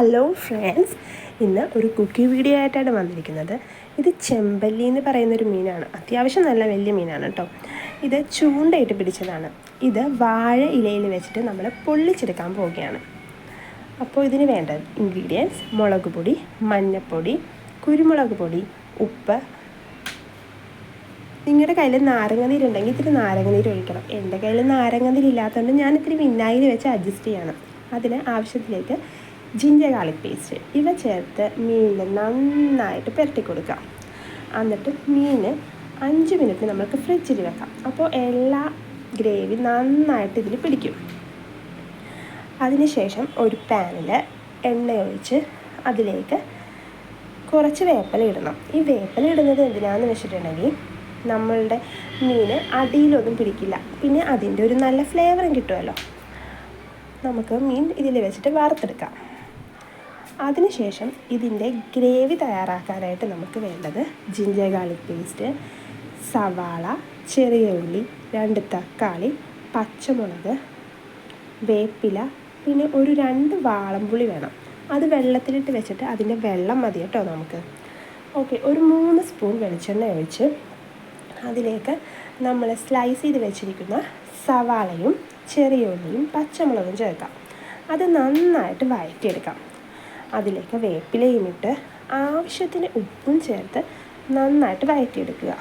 Hello friends, ഇന്ന് ഒരു cooking video ആയിട്ടാണ് വന്നിരിക്കുന്നത്. ഇത് ചെമ്പല്ലി എന്ന് പറയുന്നൊരു മീനാണ്. അത്യാവശ്യം നല്ല വലിയ മീനാണ് കേട്ടോ. ഇത് ചൂണ്ടയിട്ട് പിടിച്ചതാണ്. ഇത് വാഴ ഇലയിൽ വെച്ചിട്ട് നമ്മൾ പൊള്ളിച്ചെടുക്കാൻ പോവുകയാണ്. അപ്പോൾ ഇതിന് വേണ്ട ഇൻഗ്രീഡിയൻസ്: മുളക് പൊടി, മഞ്ഞൾപ്പൊടി, കുരുമുളക് പൊടി, ഉപ്പ്. നിങ്ങളുടെ കയ്യിൽ നാരങ്ങനീരുണ്ടെങ്കിൽ ഇത്തിരി നാരങ്ങനീര് ഒഴിക്കണം. എൻ്റെ കയ്യിൽ നാരങ്ങനീരില്ലാത്തതുകൊണ്ട് ഞാൻ ഇത്തിരി വിനാഗിരി വെച്ച് അഡ്ജസ്റ്റ് ചെയ്യണം. അതിന് ആവശ്യത്തിലേക്ക് ജിഞ്ചർ ഗാർലിക് പേസ്റ്റ് ഇവ ചേർത്ത് മീനിൽ നന്നായിട്ട് പുരട്ടി കൊടുക്കാം. എന്നിട്ട് മീൻ 5 മിനിറ്റ് നമുക്ക് ഫ്രിഡ്ജിൽ വെക്കാം. അപ്പോൾ എല്ലാ ഗ്രേവി നന്നായിട്ട് ഇതിൽ പിടിക്കും. അതിനുശേഷം ഒരു പാനിൽ എണ്ണ ഒഴിച്ച് അതിലേക്ക് കുറച്ച് വേപ്പില ഇടണം. ഈ വേപ്പില ഇടുന്നത് എന്തിനാണെന്ന് വെച്ചിട്ടുണ്ടെങ്കിൽ നമ്മളുടെ മീൻ അടിയിലൊന്നും പിടിക്കില്ല, പിന്നെ അതിൻ്റെ ഒരു നല്ല ഫ്ലേവറും കിട്ടുമല്ലോ. നമുക്ക് മീൻ ഇതിൽ വെച്ചിട്ട് വറുത്തെടുക്കാം. അതിനുശേഷം ഇതിൻ്റെ ഗ്രേവി തയ്യാറാക്കാനായിട്ട് നമുക്ക് വേണ്ടത് ജിഞ്ചർ ഗാർലിക് പേസ്റ്റ്, സവാള, ചെറിയ ഉള്ളി, 2 തക്കാളി, പച്ചമുളക്, വേപ്പില, പിന്നെ ഒരു 2 വാളംപുളി വേണം. അത് വെള്ളത്തിലിട്ട് വെച്ചിട്ട് അതിൻ്റെ വെള്ളം മതി കേട്ടോ നമുക്ക്. ഓക്കെ, ഒരു 3 സ്പൂൺ വെളിച്ചെണ്ണ ഒഴിച്ച് അതിലേക്ക് നമ്മൾ സ്ലൈസ് ചെയ്ത് വെച്ചിരിക്കുന്ന സവാളയും ചെറിയ ഉള്ളിയും പച്ചമുളകും ചേർക്കാം. അത് നന്നായിട്ട് വഴറ്റിയെടുക്കാം. അതിലേക്ക് വേപ്പിലയും ഇട്ട് ആവശ്യത്തിന് ഉപ്പും ചേർത്ത് നന്നായിട്ട് വഴറ്റിയെടുക്കുക.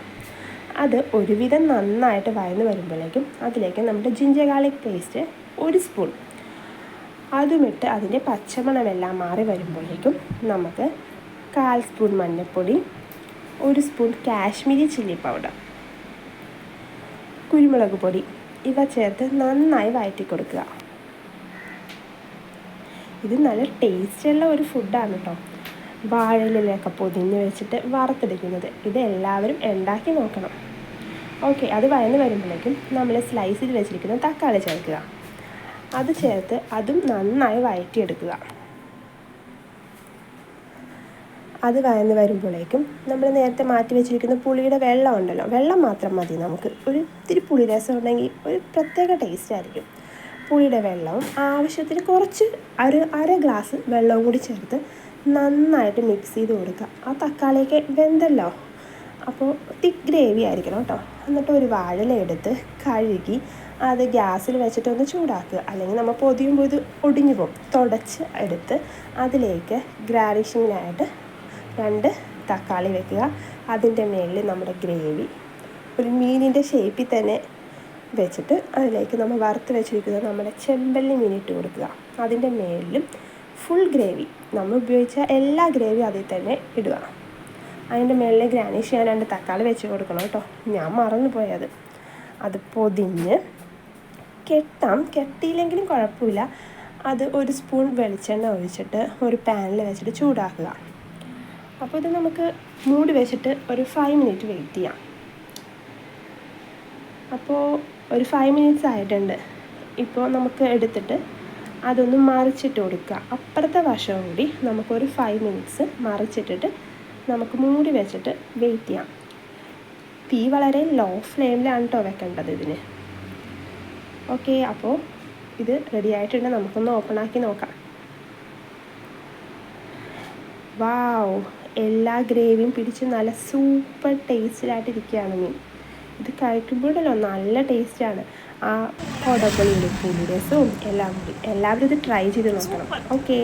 അത് ഒരുവിധം നന്നായിട്ട് വഴന്ന് വരുമ്പോഴേക്കും അതിലേക്ക് നമ്മുടെ ജിഞ്ചർ ഗാർലിക് പേസ്റ്റ് 1 സ്പൂൺ അതുമിട്ട് അതിൻ്റെ പച്ചമണമെല്ലാം മാറി വരുമ്പോഴേക്കും നമുക്ക് 1/4 സ്പൂൺ മഞ്ഞൾപ്പൊടി, 1 സ്പൂൺ കാശ്മീരി ചില്ലി പൗഡർ, കുരുമുളക് പൊടി ഇവ ചേർത്ത് നന്നായി വഴറ്റി കൊടുക്കുക. ഇത് നല്ല ടേസ്റ്റുള്ള ഒരു ഫുഡാണ് കേട്ടോ. വാഴയിലൊക്കെ പൊതിഞ്ഞ് വെച്ചിട്ട് വറുത്തെടുക്കുന്നത്. ഇത് എല്ലാവരും ഉണ്ടാക്കി നോക്കണം. ഓക്കെ, അത് വഴന്ന് വരുമ്പോഴേക്കും നമ്മൾ സ്ലൈസ് ചെയ്ത് വെച്ചിരിക്കുന്ന തക്കാളി ചേർക്കുക. അത് ചേർത്ത് അതും നന്നായി വഴറ്റിയെടുക്കുക. അത് വഴന്ന് വരുമ്പോഴേക്കും നമ്മൾ നേരത്തെ മാറ്റി വെച്ചിരിക്കുന്ന പുളിയുടെ വെള്ളം ഉണ്ടല്ലോ, വെള്ളം മാത്രം മതി നമുക്ക്. ഒരു ഇത്തിരി പുളി രസം ഉണ്ടെങ്കിൽ ഒരു പ്രത്യേക ടേസ്റ്റ് ആയിരിക്കും. പുളിയുടെ വെള്ളവും ആവശ്യത്തിന് കുറച്ച് അര ഗ്ലാസ് വെള്ളവും കൂടി ചേർത്ത് നന്നായിട്ട് മിക്സ് ചെയ്ത് കൊടുക്കുക. ആ തക്കാളിയൊക്കെ വെന്തല്ലോ, അപ്പോൾ തിക്ക് ഗ്രേവി ആയിരിക്കണം കേട്ടോ. എന്നിട്ട് ഒരു വാഴയില എടുത്ത് കഴുകി അത് ഗ്യാസിൽ വെച്ചിട്ടൊന്ന് ചൂടാക്കുക, അല്ലെങ്കിൽ നമ്മൾ പൊതിയുമ്പോൾ ഇത് ഒടിഞ്ഞു പോകും. തുടച്ച് എടുത്ത് അതിലേക്ക് ഗാർണിഷിങ്ങിനായിട്ട് 2 തക്കാളി വെക്കുക. അതിൻ്റെ മേളിൽ നമ്മുടെ ഗ്രേവി ഒരു മീനിൻ്റെ ഷേപ്പിൽ തന്നെ വെച്ചിട്ട് അതിലേക്ക് നമ്മൾ വറുത്ത് വെച്ചിരിക്കുന്നത് നമ്മുടെ ചെമ്പല്ലി മീൻ ഇട്ട് കൊടുക്കുക. അതിൻ്റെ മേളിലും ഫുൾ ഗ്രേവി നമ്മൾ ഉപയോഗിച്ച എല്ലാ ഗ്രേവി അതിൽ തന്നെ ഇടുക. അതിൻ്റെ മേളിൽ ഗാർണിഷ് ചെയ്യാൻ 2 തക്കാളി വെച്ച് കൊടുക്കണം കേട്ടോ, ഞാൻ മറന്നു പോയത്. അത് പൊതിഞ്ഞ് കെട്ടാം, കെട്ടിയില്ലെങ്കിലും കുഴപ്പമില്ല. അത് 1 സ്പൂൺ വെളിച്ചെണ്ണ ഒഴിച്ചിട്ട് ഒരു പാനിൽ വെച്ചിട്ട് ചൂടാക്കുക. അപ്പോൾ ഇത് നമുക്ക് മൂടി വെച്ചിട്ട് ഒരു 5 മിനിറ്റ് വെയിറ്റ് ചെയ്യാം. അപ്പോൾ ഒരു 5 മിനിറ്റ്സ് ആയിട്ടുണ്ട്. ഇപ്പോൾ നമുക്ക് എടുത്തിട്ട് അതൊന്ന് മറിച്ചിട്ട് കൊടുക്കുക. അപ്പുറത്തെ വശവും കൂടി നമുക്കൊരു 5 മിനിറ്റ്സ് മറിച്ചിട്ടിട്ട് നമുക്ക് മൂടി വെച്ചിട്ട് വെയിറ്റ് ചെയ്യാം. തീ വളരെ ലോ ഫ്ലെയിമിലാണ് കേട്ടോ വെക്കേണ്ടത് ഇതിന്. ഓക്കെ, അപ്പോൾ ഇത് റെഡി ആയിട്ടുണ്ട്. നമുക്കൊന്ന് ഓപ്പൺ ആക്കി നോക്കാം. വാവ്, എല്ലാ ഗ്രേവിയും പിടിച്ച് നല്ല സൂപ്പർ ടേസ്റ്റിലായിട്ടിരിക്കുകയാണ് മീൻ. ഇത് കഴിക്കുമ്പോഴല്ലോ നല്ല ടേസ്റ്റാണ്. ആ കൊടമ്പുളിയുടെ പുളി രസവും എല്ലാം കൂടി. എല്ലാവരും ഇത് ട്രൈ ചെയ്ത് നോക്കണം. ഓക്കെ.